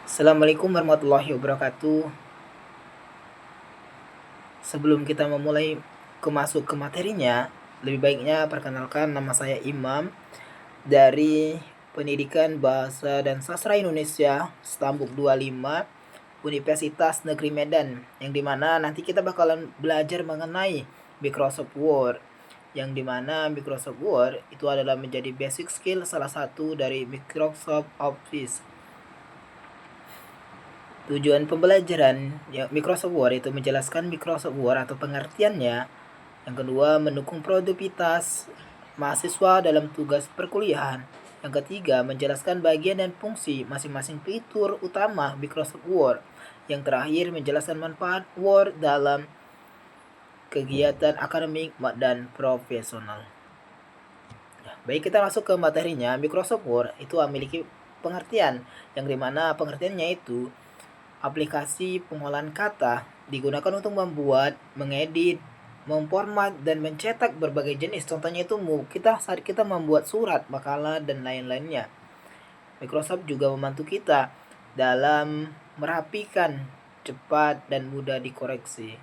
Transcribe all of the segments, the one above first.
Assalamualaikum warahmatullahi wabarakatuh. Sebelum kita memulai masuk ke materinya, lebih baiknya perkenalkan, nama saya Imam dari Pendidikan Bahasa dan Sastra Indonesia Stambuk 25 Universitas Negeri Medan, yang dimana nanti kita bakalan belajar mengenai Microsoft Word, yang dimana Microsoft Word itu adalah menjadi basic skill salah satu dari Microsoft Office. Tujuan pembelajaran Microsoft Word itu menjelaskan Microsoft Word atau pengertiannya. Yang kedua, mendukung produktivitas mahasiswa dalam tugas perkuliahan. Yang ketiga, menjelaskan bagian dan fungsi masing-masing fitur utama Microsoft Word. Yang terakhir, menjelaskan manfaat Word dalam kegiatan akademik dan profesional. Baik, kita masuk ke materinya. Microsoft Word itu memiliki pengertian, yang dimana pengertiannya itu aplikasi pengolahan kata digunakan untuk membuat, mengedit, memformat, dan mencetak berbagai jenis. Contohnya itu saat kita membuat surat, makalah, dan lain-lainnya. Microsoft juga membantu kita dalam merapikan, cepat, dan mudah dikoreksi.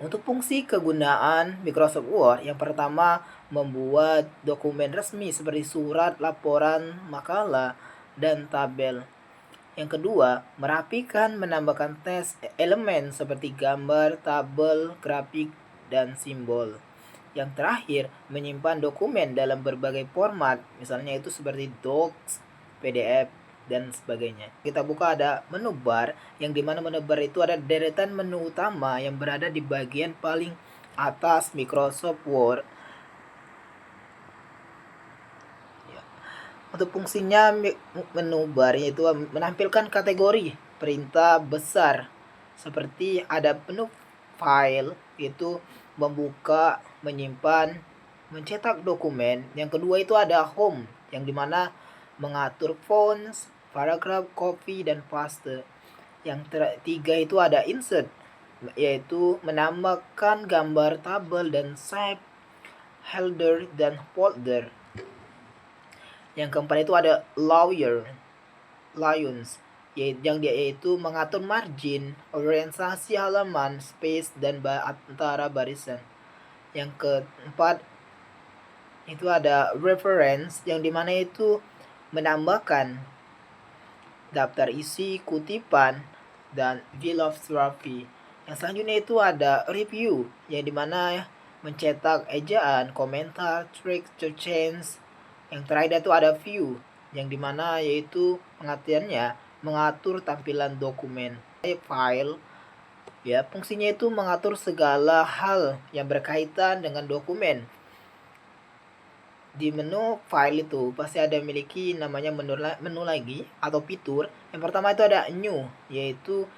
Untuk fungsi kegunaan Microsoft Word, yang pertama membuat dokumen resmi seperti surat, laporan, makalah, dan tabel. Yang kedua, merapikan, menambahkan teks elemen seperti gambar, tabel, grafik, dan simbol. Yang terakhir, menyimpan dokumen dalam berbagai format, misalnya itu seperti docs, PDF, dan sebagainya. Kita buka, ada menu bar, yang dimana menu bar itu ada deretan menu utama yang berada di bagian paling atas Microsoft Word. Untuk fungsinya, menu bar itu menampilkan kategori perintah besar seperti ada menu file, itu membuka, menyimpan, mencetak dokumen. Yang kedua itu ada home, yang dimana mengatur fonts, paragraf, copy, dan paste. Yang ketiga itu ada insert, yaitu menambahkan gambar, tabel, dan shape, header, dan folder. Yang keempat itu ada Lions, yang dia itu mengatur margin, orientasi halaman, space, dan antara barisan. Yang keempat itu ada reference, yang dimana itu menambahkan daftar isi, kutipan, dan bibliography. Yang selanjutnya itu ada review, yang dimana mencetak ejaan, komentar, trick to change. Yang terakhir itu ada view, yang dimana yaitu pengertiannya mengatur tampilan dokumen. File, ya, fungsinya itu mengatur segala hal yang berkaitan dengan dokumen. Di menu file itu pasti ada memiliki namanya menu lagi atau fitur. Yang pertama itu ada new, yaitu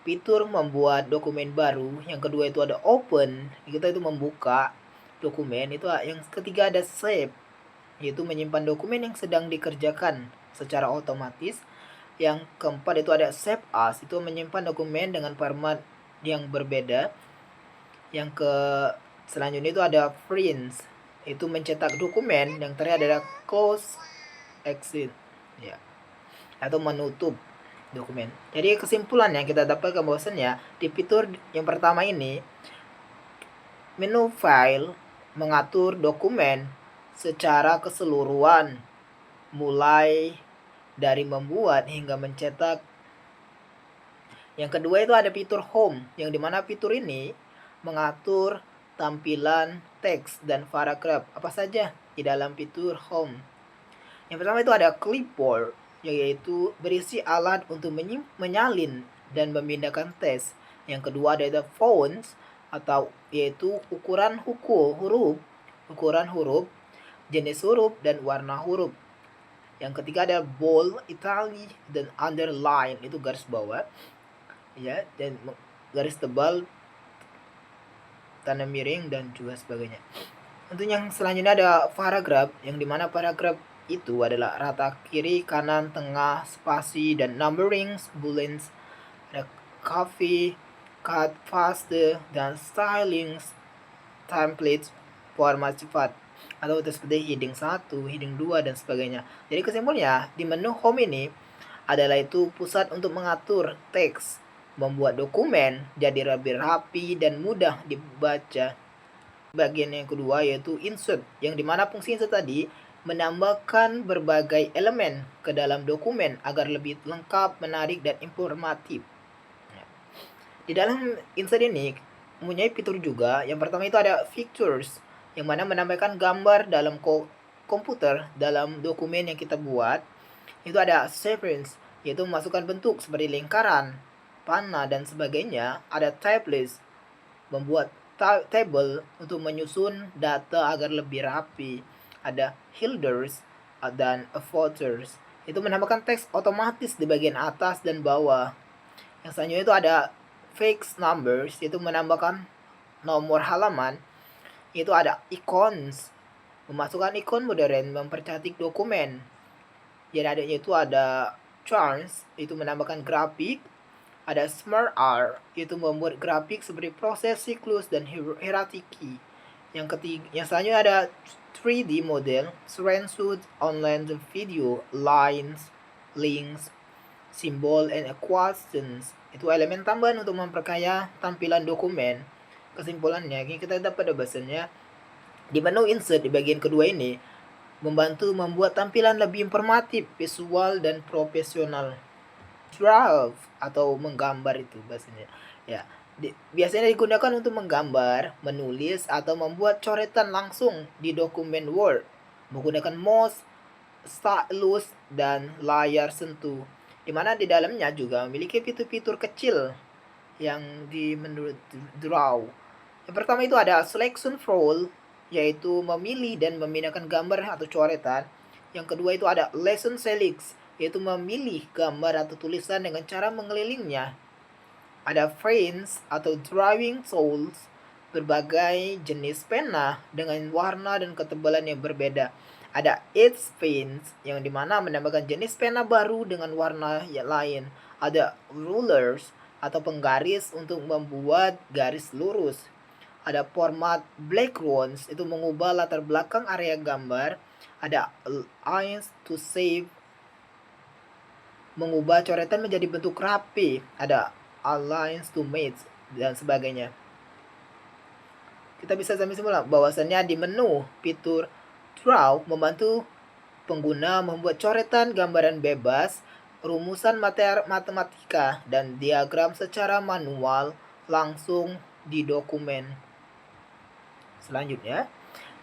fitur membuat dokumen baru. Yang kedua itu ada open, kita itu membuka dokumen. Itu yang ketiga ada save, yaitu menyimpan dokumen yang sedang dikerjakan secara otomatis. Yang keempat itu ada save as, itu menyimpan dokumen dengan format yang berbeda. Yang selanjutnya itu ada print, itu mencetak dokumen. Yang terakhir adalah close, exit, ya, atau menutup dokumen. Jadi kesimpulan yang kita dapatkan bahwasannya di fitur yang pertama ini, menu file mengatur dokumen secara keseluruhan, mulai dari membuat hingga mencetak. Yang kedua itu ada fitur home, yang dimana fitur ini mengatur tampilan teks dan paragraf apa saja di dalam fitur home. Yang pertama itu ada clipboard, yaitu berisi alat untuk menyalin dan memindahkan teks. Yang kedua ada fonts, atau yaitu ukuran huruf, jenis huruf, dan warna huruf. Yang ketiga ada bold, italic, dan underline, itu garis bawah, ya, dan garis tebal, tanda miring, dan juga sebagainya. Untuk yang selanjutnya ada paragraf, yang dimana paragraf itu adalah rata kiri, kanan, tengah, spasi, dan numbering, bullets. Ada copy, cut, paste, dan styling, template, format cepat, atau seperti heading 1, heading 2, dan sebagainya. Jadi kesimpulannya, di menu home ini adalah itu pusat untuk mengatur teks, membuat dokumen jadi lebih rapi dan mudah dibaca. Bagian yang kedua yaitu insert, yang dimana fungsi insert tadi menambahkan berbagai elemen ke dalam dokumen agar lebih lengkap, menarik, dan informatif. Di dalam insert ini mempunyai fitur juga. Yang pertama itu ada features, yang mana menambahkan gambar dalam komputer dalam dokumen yang kita buat. Itu ada sequence, yaitu memasukkan bentuk seperti lingkaran, panah, dan sebagainya. Ada type list, membuat table untuk menyusun data agar lebih rapi. Ada headers dan footers, itu menambahkan teks otomatis di bagian atas dan bawah. Yang selanjutnya itu ada fixed numbers, yaitu menambahkan nomor halaman. Itu ada icons, memasukkan ikon modern mempercantik dokumen. Jadi adanya itu ada charts, itu menambahkan grafik. Ada smart art, yaitu membuat grafik seperti proses siklus dan hierarki. Yang selanjutnya ada 3D model, screenshot, online video, lines, links, simbol, and equations. Itu elemen tambahan untuk memperkaya tampilan dokumen. Kesimpulannya, kita dapat bahasanya di menu insert di bagian kedua ini membantu membuat tampilan lebih informatif, visual, dan profesional. Draft atau menggambar itu bahasanya. Ya, biasanya digunakan untuk menggambar, menulis, atau membuat coretan langsung di dokumen Word menggunakan mouse, stylus, dan layar sentuh. Di mana di dalamnya juga memiliki fitur-fitur kecil yang di menu draw. Yang pertama itu ada selection rule, yaitu memilih dan memindahkan gambar atau coretan. Yang kedua itu ada lesson select, yaitu memilih gambar atau tulisan dengan cara mengelilingnya. Ada frames atau drawing tools, berbagai jenis pena dengan warna dan ketebalan yang berbeda. Ada edge pens, yang dimana menambahkan jenis pena baru dengan warna yang lain. Ada rulers atau penggaris untuk membuat garis lurus. Ada format backgrounds, itu mengubah latar belakang area gambar. Ada lines to save, mengubah coretan menjadi bentuk rapi. Ada aligns to match, dan sebagainya. Kita bisa sampai semula bahwasannya di menu fitur draw membantu pengguna membuat coretan gambaran bebas, rumusan matematika, dan diagram secara manual langsung di dokumen. Selanjutnya,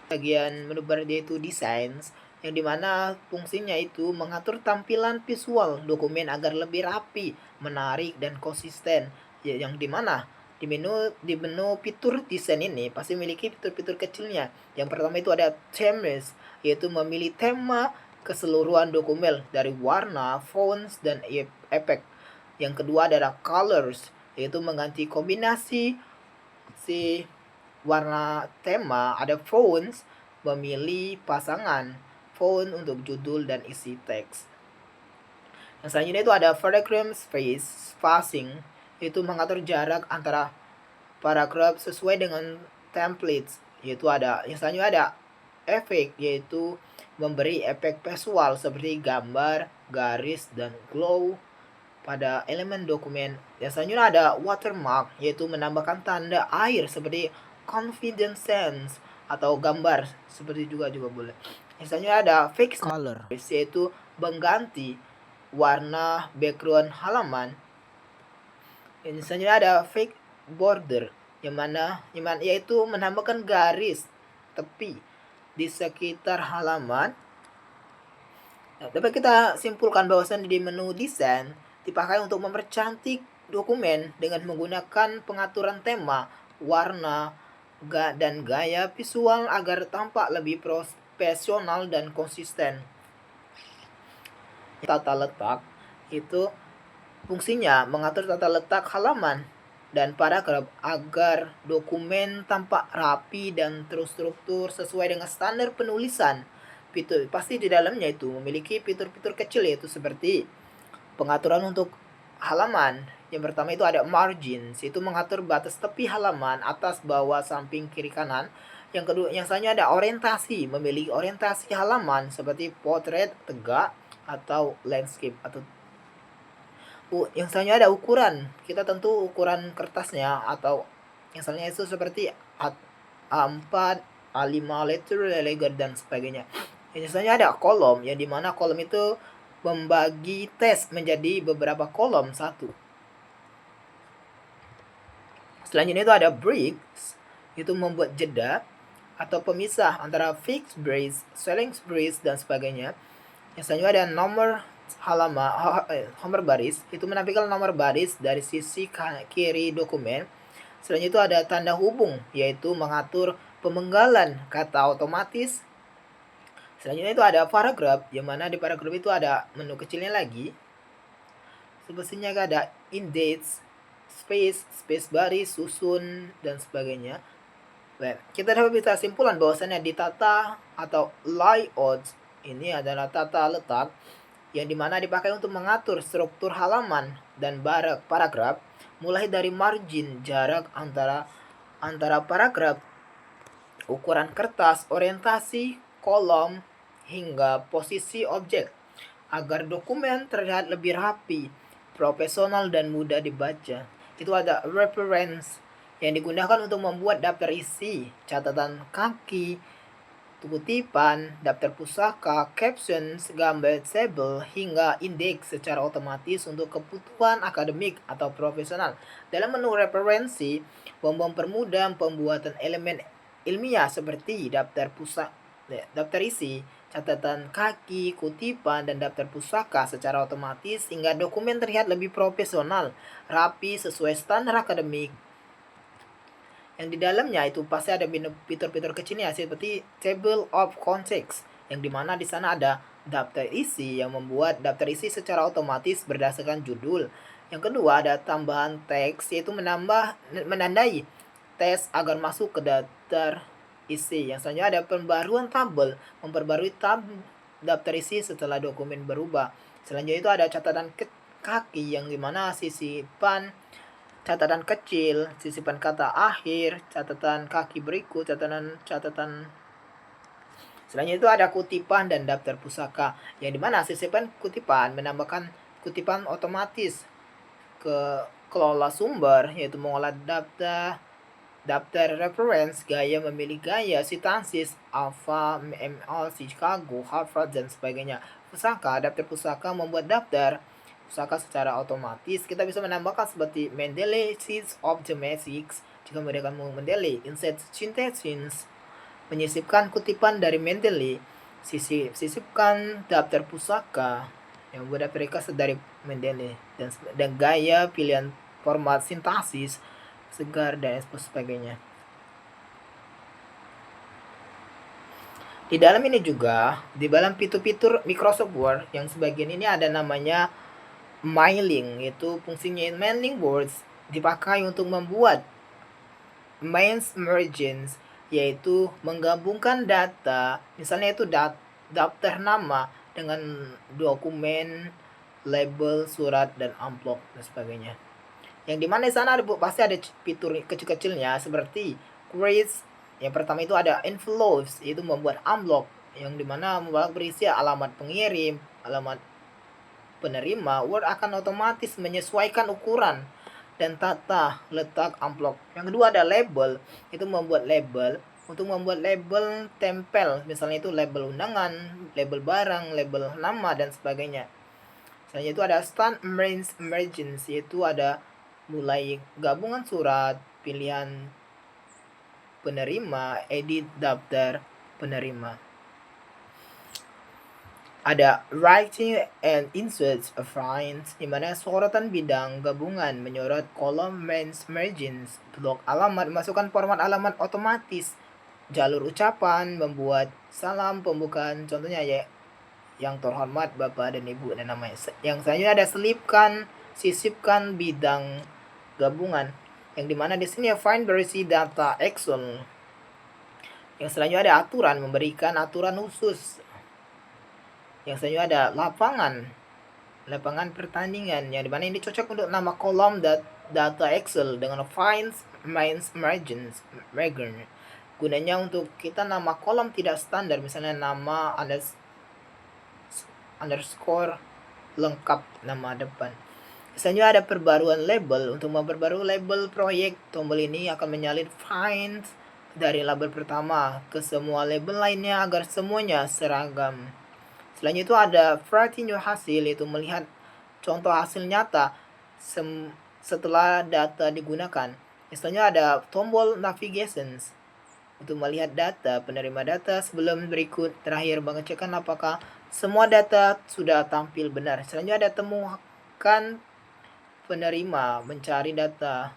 bagian menu yaitu designs, yang dimana fungsinya itu mengatur tampilan visual dokumen agar lebih rapi, menarik, dan konsisten. Yang dimana di menu fitur desain ini pasti memiliki fitur-fitur kecilnya. Yang pertama itu ada themes, yaitu memilih tema keseluruhan dokumen dari warna, fonts, dan efek. Yang kedua adalah colors, yaitu mengganti kombinasi si warna tema. Ada fonts, memilih pasangan font untuk judul dan isi teks. Yang selanjutnya itu ada paragraph spacing, yaitu mengatur jarak antara paragraf sesuai dengan templates. Yaitu ada yang selanjutnya ada efek, yaitu memberi efek visual seperti gambar, garis, dan glow pada elemen dokumen. Yang selanjutnya ada watermark, yaitu menambahkan tanda air seperti confidence sense atau gambar seperti juga boleh. Yang selanjutnya ada fixed color, yaitu mengganti warna background halaman. Yang selanjutnya ada fake border, yang mana yaitu menambahkan garis tepi di sekitar halaman. Nah, dapat kita simpulkan bahwasan di menu desain dipakai untuk mempercantik dokumen dengan menggunakan pengaturan tema, warna, dan gaya visual agar tampak lebih profesional dan konsisten. Tata letak itu fungsinya mengatur tata letak halaman dan paragraf agar dokumen tampak rapi dan terstruktur sesuai dengan standar penulisan. Fitur pasti di dalamnya itu memiliki fitur-fitur kecil, yaitu seperti pengaturan untuk halaman. Yang pertama itu ada margins, itu mengatur batas tepi halaman atas, bawah, samping, kiri, kanan. Yang kedua, yang selanjutnya ada orientasi, memilih orientasi halaman seperti portrait, tegak, atau landscape atau Yang selanjutnya ada ukuran. Kita tentu ukuran kertasnya atau yang selanjutnya itu seperti A4, A5 letter, elegan dan sebagainya. Yang selanjutnya ada kolom, yang dimana kolom itu membagi teks menjadi beberapa kolom satu. Selanjutnya itu ada breaks, itu membuat jeda atau pemisah antara fixed brace, swelling brace dan sebagainya. Yang selanjutnya ada nomor baris, itu menampilkan nomor baris dari sisi kiri dokumen. Selanjutnya itu ada tanda hubung, yaitu mengatur pemenggalan kata otomatis. Selanjutnya itu ada paragraf, yang mana di paragraf itu ada menu kecilnya lagi. Sepertinya ada index, space baris, susun, dan sebagainya. Baik, kita dapat bisa simpulan bahwasannya di tata atau layout ini adalah tata letak yang dimana dipakai untuk mengatur struktur halaman dan paragraf, mulai dari margin, jarak antara paragraf, ukuran kertas, orientasi kolom, hingga posisi objek, agar dokumen terlihat lebih rapi, profesional, dan mudah dibaca. Itu ada reference yang digunakan untuk membuat daftar isi, catatan kaki, kutipan, daftar pusaka, captions, gambar tabel, hingga indeks secara otomatis untuk kebutuhan akademik atau profesional. Dalam menu referensi, mempermudah pembuatan elemen ilmiah seperti daftar isi, catatan kaki, kutipan, dan daftar pusaka secara otomatis hingga dokumen terlihat lebih profesional, rapi, sesuai standar akademik. Yang di dalamnya itu pasti ada fitur-fitur kecilnya seperti table of contents, yang dimana di sana ada daftar isi yang membuat daftar isi secara otomatis berdasarkan judul. Yang kedua ada tambahan teks, yaitu menandai teks agar masuk ke daftar isi. Yang selanjutnya ada pembaruan tabel, memperbarui daftar isi setelah dokumen berubah. Selanjutnya itu ada catatan kaki, yang dimana sisipan catatan kecil, sisipan kata akhir, catatan kaki berikut, catatan. Selanjutnya itu ada kutipan dan daftar pusaka, yang dimana sisipan kutipan menambahkan kutipan otomatis ke kelola sumber, yaitu mengolah daftar reference, gaya memilih gaya, sintaksis, Alpha, ML, Chicago, Harvard, dan sebagainya. Daftar pusaka membuat daftar pusaka secara otomatis. Kita bisa menambahkan seperti Mendeley Seeds of the Magics jika mereka mau Mendeley, insert syntaxis, menyisipkan kutipan dari Mendeley, sisipkan daftar pusaka yang membuat mereka dari Mendeley, dan gaya pilihan format sintaksis segar dan sebagainya. Di dalam ini juga, di dalam fitur-fitur Microsoft Word yang sebagian ini ada namanya mailing, itu fungsinya mailing words dipakai untuk membuat mains mergings, yaitu menggabungkan data, misalnya itu daftar nama dengan dokumen, label, surat, dan amplop dan sebagainya. Yang dimana di sana pasti ada fitur kecil-kecilnya seperti create. Yang pertama itu ada envelopes, itu membuat amplop yang dimana berisi alamat pengirim, alamat penerima. Word akan otomatis menyesuaikan ukuran dan tata letak amplop. Yang kedua ada label, itu membuat label. Untuk membuat label tempel, misalnya itu label undangan, label barang, label nama, dan sebagainya. Selanjutnya itu ada stand emergency, yaitu ada mulai gabungan surat, pilihan penerima, edit daftar penerima. Ada writing and insert a find, di mana sorotan bidang gabungan menyorot kolom margins, blok alamat, masukkan format alamat otomatis, jalur ucapan, membuat salam pembukaan, contohnya ya yang terhormat Bapak dan Ibu dan namanya. Yang selanjutnya ada sisipkan bidang gabungan, yang dimana di sini find berisi data Excel. Yang selanjutnya ada aturan, memberikan aturan khusus. Yang selanjutnya ada lapangan pertandingan, yang dimana ini cocok untuk nama kolom data Excel dengan find margins. Gunanya untuk kita nama kolom tidak standar, misalnya nama underscore lengkap nama depan. Misalnya ada perbaruan label. Untuk memperbarui label proyek, tombol ini akan menyalin find dari label pertama ke semua label lainnya agar semuanya seragam. Selain itu ada variety new hasil, yaitu melihat contoh hasil nyata setelah data digunakan. Misalnya ada tombol navigations untuk melihat data, penerima data sebelum berikut terakhir mengecekkan apakah semua data sudah tampil benar. Selanjutnya ada temukan penerima mencari data.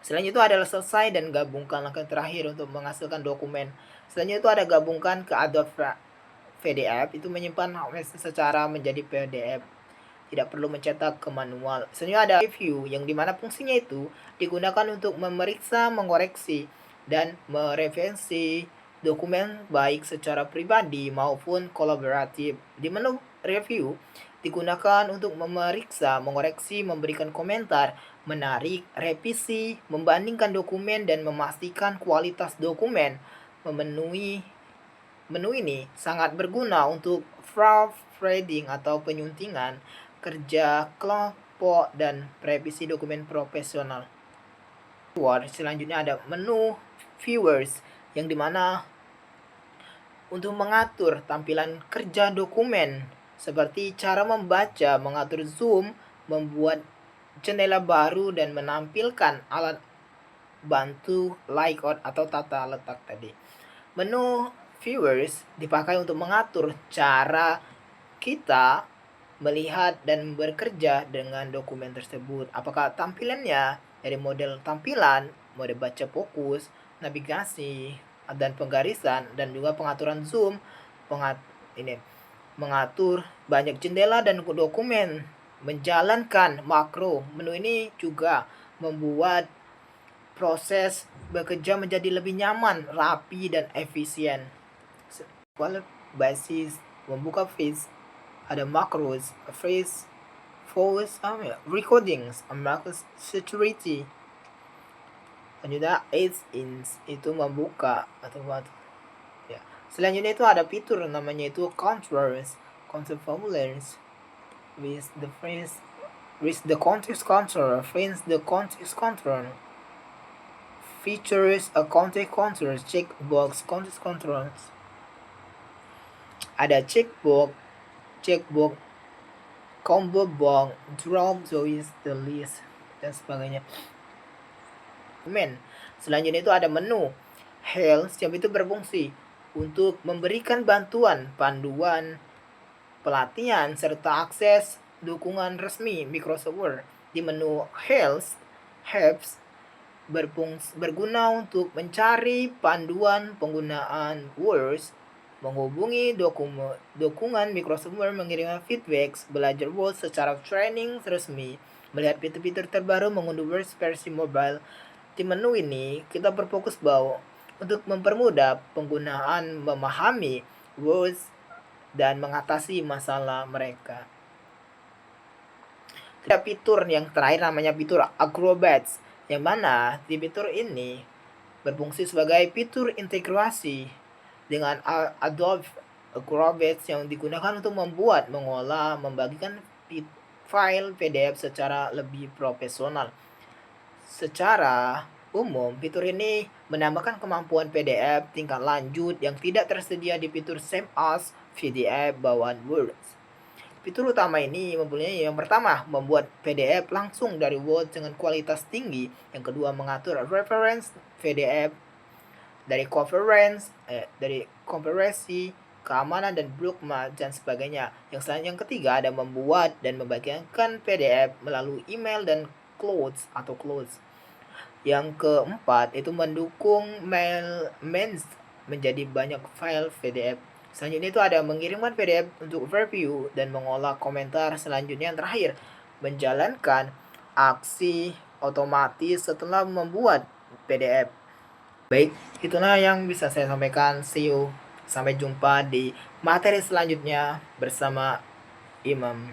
Selain itu adalah selesai dan gabungkan langkah terakhir untuk menghasilkan dokumen. Selanjutnya itu ada gabungkan ke Adobe PDF, itu menyimpan secara menjadi PDF. Tidak perlu mencetak ke manual. Selanjutnya ada review, yang dimana fungsinya itu digunakan untuk memeriksa, mengoreksi, dan merevisi dokumen baik secara pribadi maupun kolaboratif. Di menu review digunakan untuk memeriksa, mengoreksi, memberikan komentar, menarik, revisi, membandingkan dokumen, dan memastikan kualitas dokumen memenuhi. Menu ini sangat berguna untuk proofreading atau penyuntingan, kerja kelompok, dan revisi dokumen profesional. Selanjutnya ada menu viewers, yang dimana untuk mengatur tampilan kerja dokumen seperti cara membaca, mengatur zoom, membuat jendela baru, dan menampilkan alat bantu layout atau tata letak tadi. Menu viewers dipakai untuk mengatur cara kita melihat dan bekerja dengan dokumen tersebut. Apakah tampilannya dari model tampilan, mode baca fokus, navigasi, dan penggarisan, dan juga pengaturan zoom, mengatur banyak jendela dan dokumen, menjalankan makro. Menu ini juga membuat proses bekerja menjadi lebih nyaman, rapi, dan efisien. Basis membuka face, ada macros, face, voice, recordings, macros security. Selanjutnya itu membuka atau ya. Selanjutnya itu ada fitur namanya itu controls, controllers with the phrase with the context control, the context control. Features a context control, checkbox context controls. Ada checkbox, combo box, drop choice, the list, dan sebagainya. Selanjutnya itu ada menu health, yang itu berfungsi untuk memberikan bantuan, panduan, pelatihan, serta akses dukungan resmi Microsoft Word. Di menu health, helps berguna untuk mencari panduan penggunaan Word, menghubungi dukungan Microsoft Word, mengirimkan feedback, belajar Word secara training resmi, melihat fitur-fitur terbaru, mengunduh Word versi mobile. Di menu ini kita berfokus bahwa untuk mempermudah penggunaan, memahami Word, dan mengatasi masalah mereka. Ada fitur yang terakhir namanya fitur Acrobat, yang mana di fitur ini berfungsi sebagai fitur integrasi dengan Adobe Acrobat yang digunakan untuk membuat, mengolah, membagikan file PDF secara lebih profesional. Secara umum, fitur ini menambahkan kemampuan PDF tingkat lanjut yang tidak tersedia di fitur Save As PDF bawaan Word. Fitur utama ini mempunyai yang pertama, membuat PDF langsung dari Word dengan kualitas tinggi. Yang kedua, mengatur reference PDF dari konferensi, keamanan, dan bookmark, dan sebagainya. Yang ketiga ada membuat dan membagikan PDF melalui email dan cloud. Yang keempat itu mendukung mail menjadi banyak file PDF. Selanjutnya itu ada mengirimkan PDF untuk review dan mengolah komentar. Selanjutnya yang terakhir, menjalankan aksi otomatis setelah membuat PDF. Baik, itulah yang bisa saya sampaikan. See you. Sampai jumpa di materi selanjutnya bersama Imam.